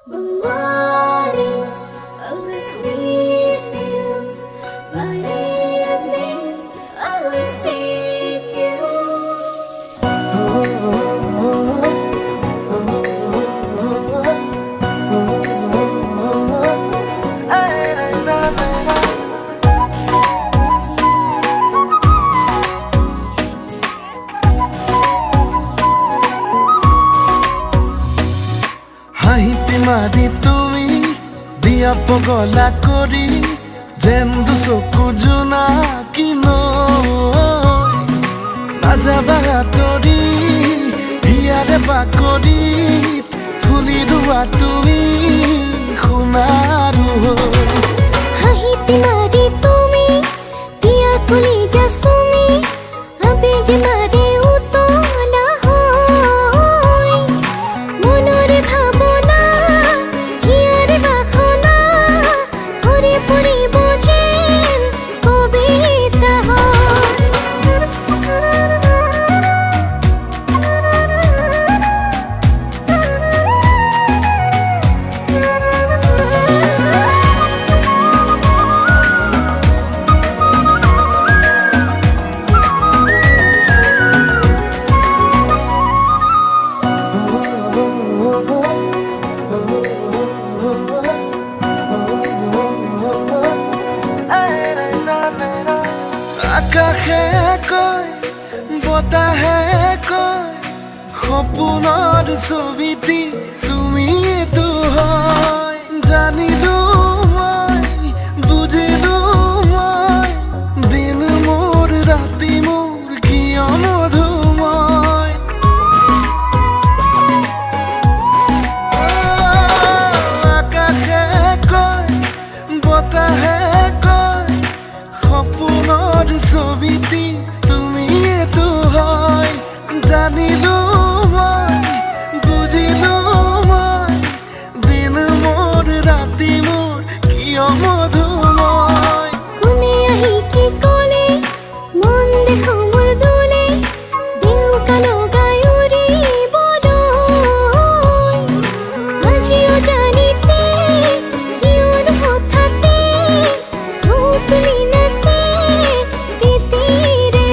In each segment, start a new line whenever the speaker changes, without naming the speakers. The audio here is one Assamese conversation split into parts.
Mornings always miss you. My evenings always seek you.
মাদি তুমি দিয়া পগলা কৰি যেন্দু চকু জোনা কিনো নাযাবা তৰি হিয়াৰে বাকৰি ফুলি ৰোৱা তুমি সোণাৰু
হাঁহিতে মাৰি তুমি দিয়া কলি যাচুমি আবেগে মাৰে উতলা হয় মনৰে ভাৱনা হিয়াৰে বাখনা ভৰি পৰিব যেন কবিতা
আকাশে কয় বতাহে কয় সপোনৰ ছবিটি তুমিয়েতো হয় জানিলো মই বুজিলো মই দিন মোৰ ৰাতি মোৰ কিয় মধুময় আকাশে কয় বতাহে কয় সপোনৰ ছবিটি তুমিয়েতো হয় জানিলো মই বুজিলো মই দিন মোৰ ৰাতি মোৰ কিয় মধুময়
কোনে আহি কি কলে মন দেখো মোৰ দোলে দেউকা লগাই উৰিবলৈ আজিও জানিতে কিয়নো হঠাতে তুলি নাচে প্ৰীতিৰে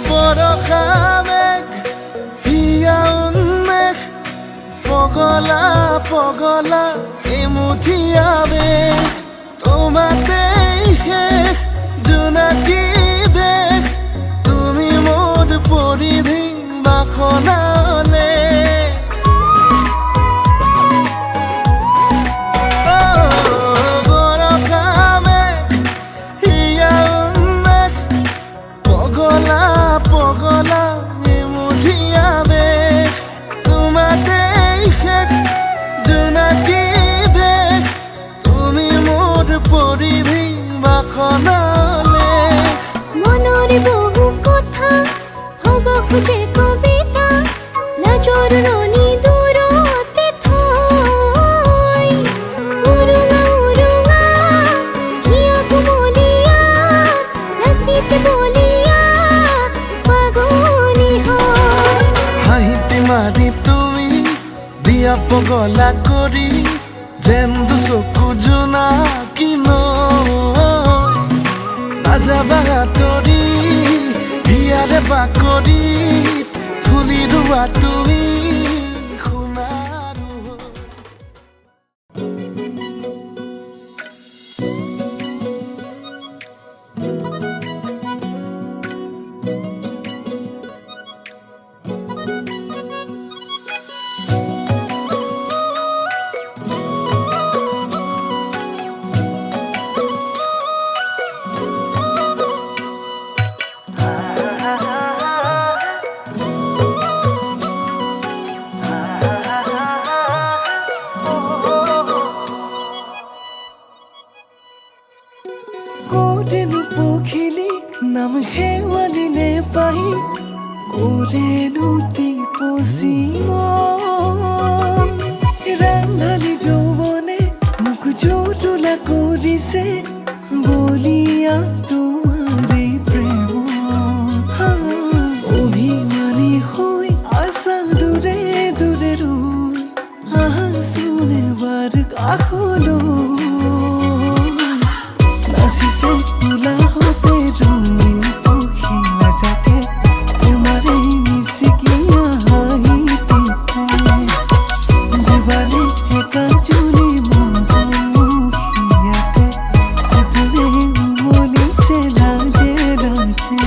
বৰষা মেঘ হিয়া উন্মেষ পগলা পগলা এমুঠিয়া বেশ তোমাতেই শেষ জোনাকী দেশ তুমি মোৰ পৰিধি বাসনালে বৰষা মেঘ হিয়া উন্মেষ পগলা পগলা এমুঠিয়া বেশ তোমাতেই শেষ জোনাকী দেশ তুমি মোৰ পৰিধি বাসনালে
মনৰে বহু কথা হব খোজে কবিতা লাজৰ ৰণি দূৰতে থৈ উৰুঙা উৰুঙা হিয়া কোমলীয়া নাচিছে বলিয়া ফাগুনী হয়
হাঁহিতে মাৰি তুমি দিয়া পগলা কৰি যেন্দু চকু জোনা কিনো নাযাবা তৰি হিয়াৰে বাকৰি ফুলি ৰোৱা তুমি সোণাৰু
শেৱালিনে পাই কৰেনো টিপচি মন ৰান্ধালি যৌৱনে মোক জোটোলা কৰিছে বলিয়া তোমাৰে প্ৰেম অভিমানী হৈ আছা দূৰে দূৰে ৰৈ আহাচোন এবাৰ কাষলৈ নাচিছে উলাহতে ৰঙীন পখিলা জাকে তোমাৰে মিচিকিয়া হাঁহিতে দেৱালে হেকা জুলি মৰমুখীয়াতে সপোনে উমলিছে লাজে লাজে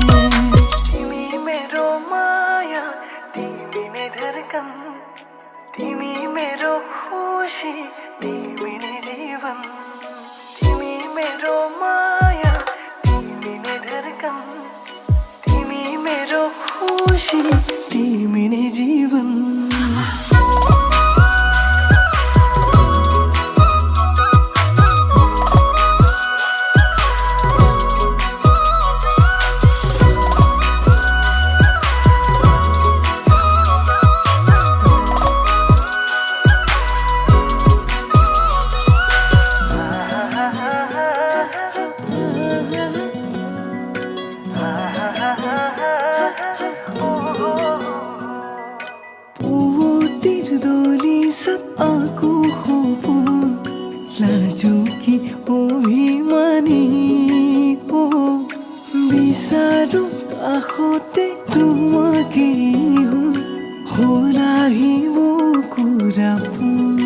তুমি मेरो माया তুমি ने धड़कन তুমি मेरो खुशी তুমি ने जीवन তুমি मेरो माया তুমি ने धड़कन তুমি मेरो खुशी তুমি ने जीवन aku hopun laju ki অভিমানী বিচাৰো কাষতে তোমাকে হলাহিব কুৰাপোন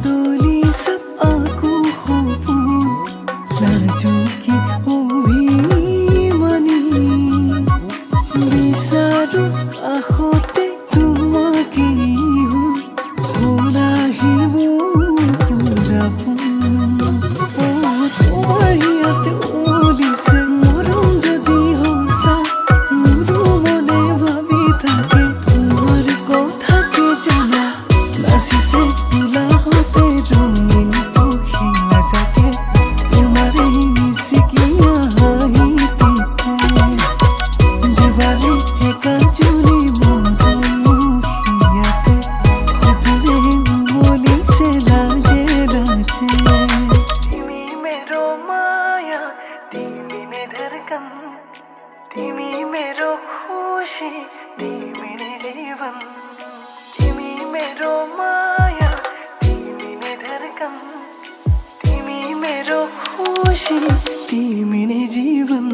দলিছত aku hopun laju ki অভিমানী বিচাৰো কাষতে তুমি मेरो खुशी তুমি ने जीवन তুমি मेरो माया তুমি ने धड़कन তুমি मेरो खुशी তুমি ने जीवन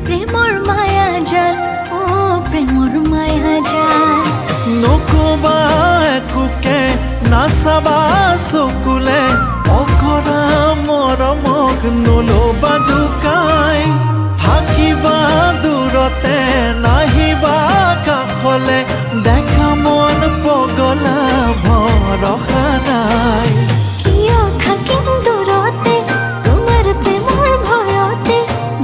প্ৰেমৰ মায়া জাল ও প্ৰেমৰ মায়া জাল
নকবা একোকে নাচাবা চকুলে অকৰা মৰমক নলবা জোকাই থাকিবা দূৰতে নাহিবা কাষলে দেখা মন পগলা ভৰসা নাই
কিয় থাকিম দূৰতে তোমাৰ প্ৰেমৰ ভয়তে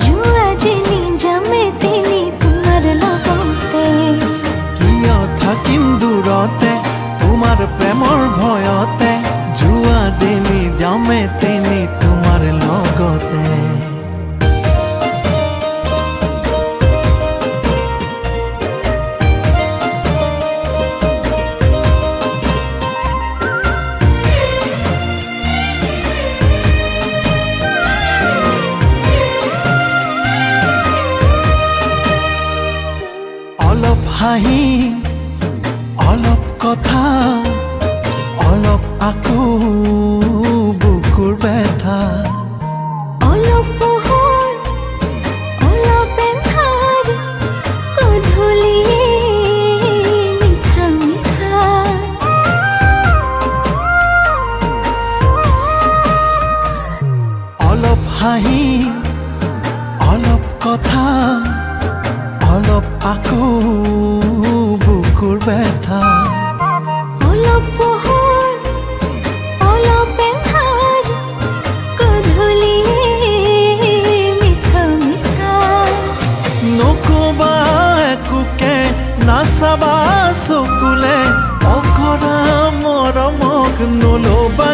জুৱা যেনি যামে তেনি তোমাৰ লগতে
কিয় থাকিম দূৰতে তোমাৰ প্ৰেমৰ ভয়তে জুৱা যেনি যামে তেনি তোমাৰ লগতে অলপ হাঁহি অলপ আকো বুকুৰ ব্যথা
অলপ পোহৰ অলপ এন্ধাৰ গধূলি মিঠা মিঠা
অলপ হাঁহি অলপ কথা অলপ আকো বুকুৰ ব্যথা
অলপ পোহৰ অলপ এন্ধাৰ গধূলি মিঠা মিঠা
নকবা একোকে নাচাবা চকুলে অকৰা মৰমক নলবা